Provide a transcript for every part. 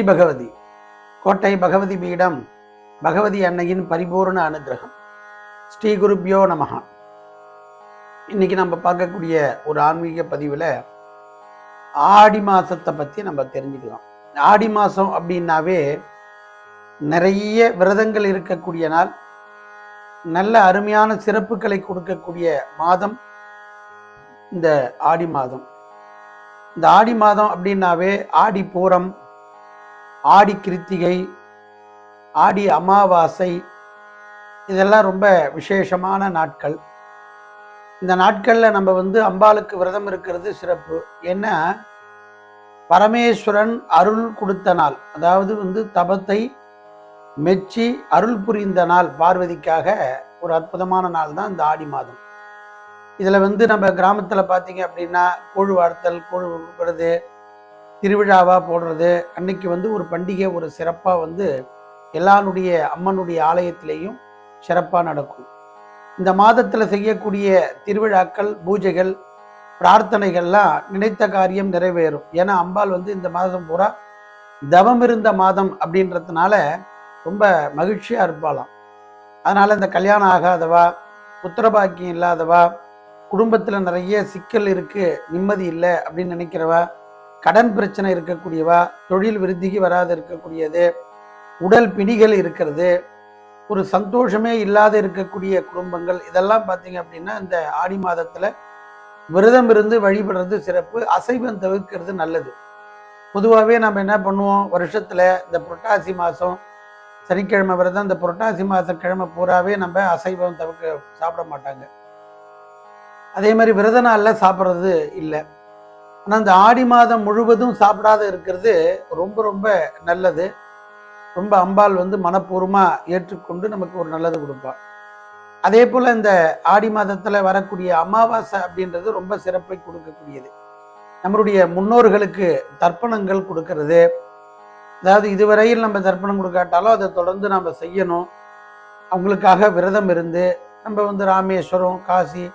பகவதி கோட்டை பகவதி பீடம் பகவதி அன்னையின் பரிபூர்ண அனுகிரகம். ஸ்ரீ குருப்யோ நமஹா. இன்னைக்கு நம்ம பார்க்கக்கூடிய ஒரு ஆன்மீக பதிவில் ஆடி மாதத்தை பற்றி நம்ம தெரிஞ்சுக்கலாம். ஆடி மாதம் அப்படின்னாவே நிறைய விரதங்கள் இருக்கக்கூடிய நாள், நல்ல அருமையான சிறப்புகளை கொடுக்கக்கூடிய மாதம் இந்த ஆடி மாதம். இந்த ஆடி மாதம் அப்படின்னாவே ஆடி பூரம், ஆடி கிருத்திகை, ஆடி அமாவாசை, இதெல்லாம் ரொம்ப விசேஷமான நாட்கள். இந்த நாட்களில் நம்ம அம்பாளுக்கு விரதம் இருக்கிறது சிறப்பு. ஏன்னா பரமேஸ்வரன் அருள் கொடுத்த நாள், அதாவது தபத்தை மெச்சி அருள் புரிந்த நாள் பார்வதிக்காக ஒரு அற்புதமான நாள் தான் இந்த ஆடி மாதம். இதில் நம்ம கிராமத்தில் பார்த்தீங்க அப்படின்னா கூழ் வார்த்தல், கூழ் கொடுக்கறது, திருவிழாவாக போடுறது, அன்னைக்கு ஒரு பண்டிகை, ஒரு சிறப்பாக எல்லாருடைய அம்மனுடைய ஆலயத்திலேயும் சிறப்பாக நடக்கும். இந்த மாதத்தில் செய்யக்கூடிய திருவிழாக்கள், பூஜைகள், பிரார்த்தனைகள்லாம் நினைத்த காரியம் நிறைவேறும். ஏன்னா அம்பாள் இந்த மாதம் பூரா தவம் இருந்த மாதம் அப்படின்றதுனால ரொம்ப மகிழ்ச்சியாக இருப்பாளாம். அதனால் இந்த கல்யாணம் ஆகாதவா, புத்திரபாக்கியம் இல்லாதவா, குடும்பத்தில் நிறைய சிக்கல் இருக்குது, நிம்மதி இல்லை அப்படின்னு நினைக்கிறவா, கடன் பிரச்சனை இருக்கக்கூடியவா, தொழில் விருத்திக்கு வராது இருக்கக்கூடியது, உடல் பிணிகள் இருக்கிறது, ஒரு சந்தோஷமே இல்லாத இருக்கக்கூடிய குடும்பங்கள், இதெல்லாம் பார்த்தீங்க அப்படின்னா இந்த ஆடி மாதத்தில் விரதம் இருந்து வழிபடுறது சிறப்பு. அசைவம் தவிர்க்கிறது நல்லது. பொதுவாகவே நம்ம என்ன பண்ணுவோம், வருஷத்தில் இந்த புரட்டாசி மாதம் சனிக்கிழமை விரதம், இந்த புரட்டாசி மாதம் கிழமை பூராவே நம்ம அசைவம் சாப்பிட மாட்டாங்க. அதே மாதிரி விரத நாளில் சாப்பிட்றது இல்லை. ஆனால் இந்த ஆடி மாதம் முழுவதும் சாப்பிடாத இருக்கிறது ரொம்ப ரொம்ப நல்லது. ரொம்ப அம்பாள் மனப்பூர்வமாக ஏற்றுக்கொண்டு நமக்கு ஒரு நல்லது கொடுப்பாள். அதே போல் இந்த ஆடி மாதத்தில் வரக்கூடிய அமாவாசை அப்படின்றது ரொம்ப சிறப்பை கொடுக்கக்கூடியது. நம்மளுடைய முன்னோர்களுக்கு தர்ப்பணங்கள் கொடுக்கறது, அதாவது இதுவரையில் நம்ம தர்ப்பணம் கொடுக்காட்டாலும் அதை தொடர்ந்து நம்ம செய்யணும். அவங்களுக்காக விரதம் இருந்து நம்ம ராமேஸ்வரம், காசி,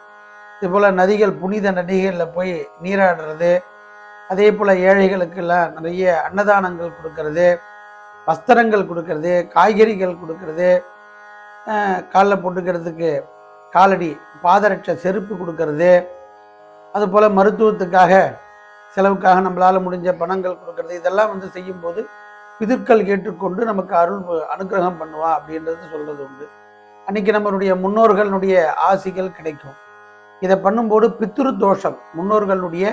இதுபோல் நதிகள், புனித நதிகளில் போய் நீராடுறது, அதே போல் ஏழைகளுக்கெல்லாம் நிறைய அன்னதானங்கள் கொடுக்கறது, வஸ்திரங்கள் கொடுக்கறது, காய்கறிகள் கொடுக்கறது, காலில் போட்டுக்கிறதுக்கு காலடி பாதரட்ச செருப்பு கொடுக்கறது, அதுபோல் மருத்துவத்துக்காக செலவுக்காக நம்மளால் முடிஞ்ச பணங்கள் கொடுக்கறது, இதெல்லாம் செய்யும்போது பிதர்கள் ஏற்றுக்கொண்டு நமக்கு அனுகிரகம் பண்ணுவா அப்படின்றது சொல்கிறது உண்டு. அன்றைக்கி நம்மளுடைய முன்னோர்களுடைய ஆசிகள் கிடைக்கும். இதை பண்ணும்போது பித்ரு தோஷம், முன்னோர்களுடைய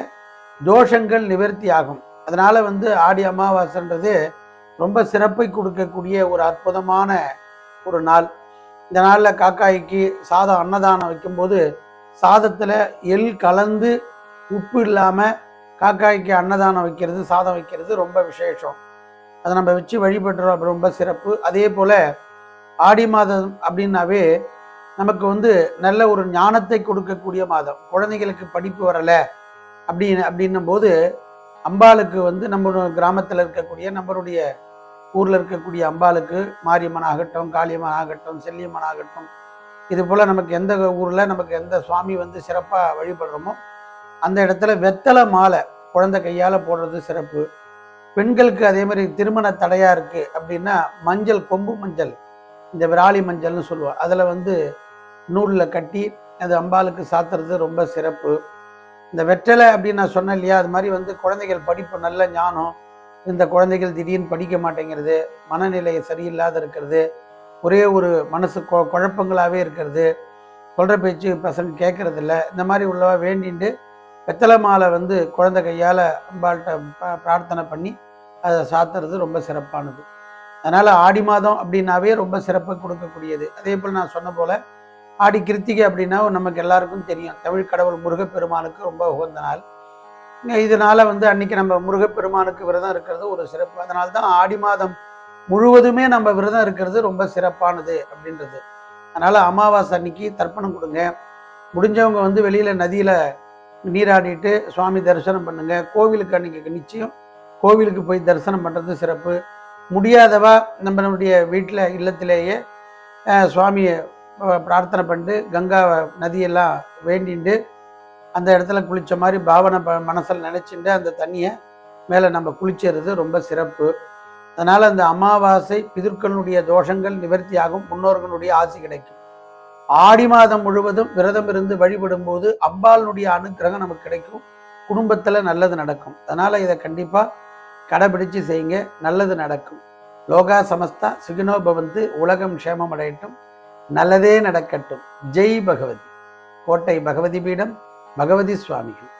தோஷங்கள் நிவர்த்தி ஆகும். அதனால் ஆடி அமாவாசைன்றது ரொம்ப சிறப்பை கொடுக்கக்கூடிய ஒரு அற்புதமான ஒரு நாள். இந்த நாளில் காக்காய்க்கு சாதம் அன்னதானம் வைக்கும்போது சாதத்தில் எள் கலந்து உப்பு இல்லாமல் காக்காய்க்கு அன்னதானம் வைக்கிறது, சாதம் வைக்கிறது ரொம்ப விசேஷம். அதை நம்ம வச்சு வழிபடுறோம், ரொம்ப சிறப்பு. அதே போல் ஆடி மாதம் அப்படின்னாவே நமக்கு நல்ல ஒரு ஞானத்தை கொடுக்கக்கூடிய மாதம். குழந்தைகளுக்கு படிப்பு வரலை அப்படின்னும் போது அம்பாளுக்கு நம்ம கிராமத்தில் இருக்கக்கூடிய, நம்மளுடைய ஊரில் இருக்கக்கூடிய அம்பாளுக்கு, மாரியம்மன் ஆகட்டும், காளியம்மன் ஆகட்டும், செல்லியம்மன் ஆகட்டும், இது போல் நமக்கு எந்த ஊரில் நமக்கு எந்த சுவாமி சிறப்பாக வழிபடுறோமோ அந்த இடத்துல வெத்தலை மாலை குழந்தை கையால் போடுறது சிறப்பு. பெண்களுக்கு அதே மாதிரி திருமண தடையாக இருக்குது அப்படின்னா மஞ்சள், கொம்பு மஞ்சள், இந்த விராலி மஞ்சள்னு சொல்லுவாள், அதில் நூலில் கட்டி அது அம்பாளுக்கு சாத்துறது ரொம்ப சிறப்பு. இந்த வெற்றலை அப்படின்னு நான் சொன்னேன் இல்லையா, அது மாதிரி குழந்தைகள் படிப்பு, நல்ல ஞானம், இந்த குழந்தைகள் திடீர்னு படிக்க மாட்டேங்கிறது, மனநிலை சரியில்லாத இருக்கிறது, ஒரே ஒரு மனசு குழப்பங்களாகவே இருக்கிறது, சொல்கிற பேச்சு பசங்க கேட்கறதில்ல, இந்த மாதிரி உள்ளவா வேண்டிட்டு வெத்தலை மாலை குழந்தை கையால் அம்பாள்கிட்ட பிரார்த்தனை பண்ணி அதை சாத்துறது ரொம்ப சிறப்பானது. அதனால் ஆடி மாதம் அப்படின்னாவே ரொம்ப சிறப்பை கொடுக்கக்கூடியது. அதே போல் நான் சொன்ன போல் ஆடி கிருத்திகை அப்படின்னா நமக்கு எல்லாருக்கும் தெரியும், தமிழ் கடவுள் முருகப்பெருமானுக்கு ரொம்ப உகந்த நாள். இதனால் அன்றைக்கி நம்ம முருகப்பெருமானுக்கு விரதம் இருக்கிறது ஒரு சிறப்பு. அதனால தான் ஆடி மாதம் முழுவதுமே நம்ம விரதம் இருக்கிறது ரொம்ப சிறப்பானது அப்படின்றது. அதனால் அமாவாசை அன்னைக்கு தர்ப்பணம் கொடுங்க. முடிஞ்சவங்க வெளியில் நதியில் நீராடிட்டு சுவாமி தரிசனம் பண்ணுங்க. கோவிலுக்கு அன்றைக்கி நிச்சயம் கோவிலுக்கு போய் தரிசனம் பண்ணுறது சிறப்பு. முடியாதவா நம்மளுடைய வீட்டில் இல்லத்திலேயே சுவாமியை பிரார்த்தனை பண்ணிட்டு கங்கா நதியெல்லாம் வேண்டிண்டு அந்த இடத்துல குளித்த மாதிரி பாவனை மனசில் நினச்சிட்டு அந்த தண்ணியை மேலே நம்ம குளிச்சுறது ரொம்ப சிறப்பு. அதனால் அந்த அமாவாசை பிதர்களுடைய தோஷங்கள் நிவர்த்தியாகும், முன்னோர்களுடைய ஆசி கிடைக்கும். ஆடி மாதம் முழுவதும் விரதம் இருந்து வழிபடும் போது அம்பாளுடைய அனுக்கிரகம் நமக்கு கிடைக்கும், குடும்பத்தில் நல்லது நடக்கும். அதனால் இதை கண்டிப்பாக கடைபிடிச்சு செய்யுங்க, நல்லது நடக்கும். லோகா சமஸ்தா சுகினோ பவந்து, உலகம் க்ஷேமம் அடையட்டும், நல்லதே நடக்கட்டும். ஜெய் பகவதி. கோட்டை பகவதி பீடம், பகவதி சுவாமிகள்.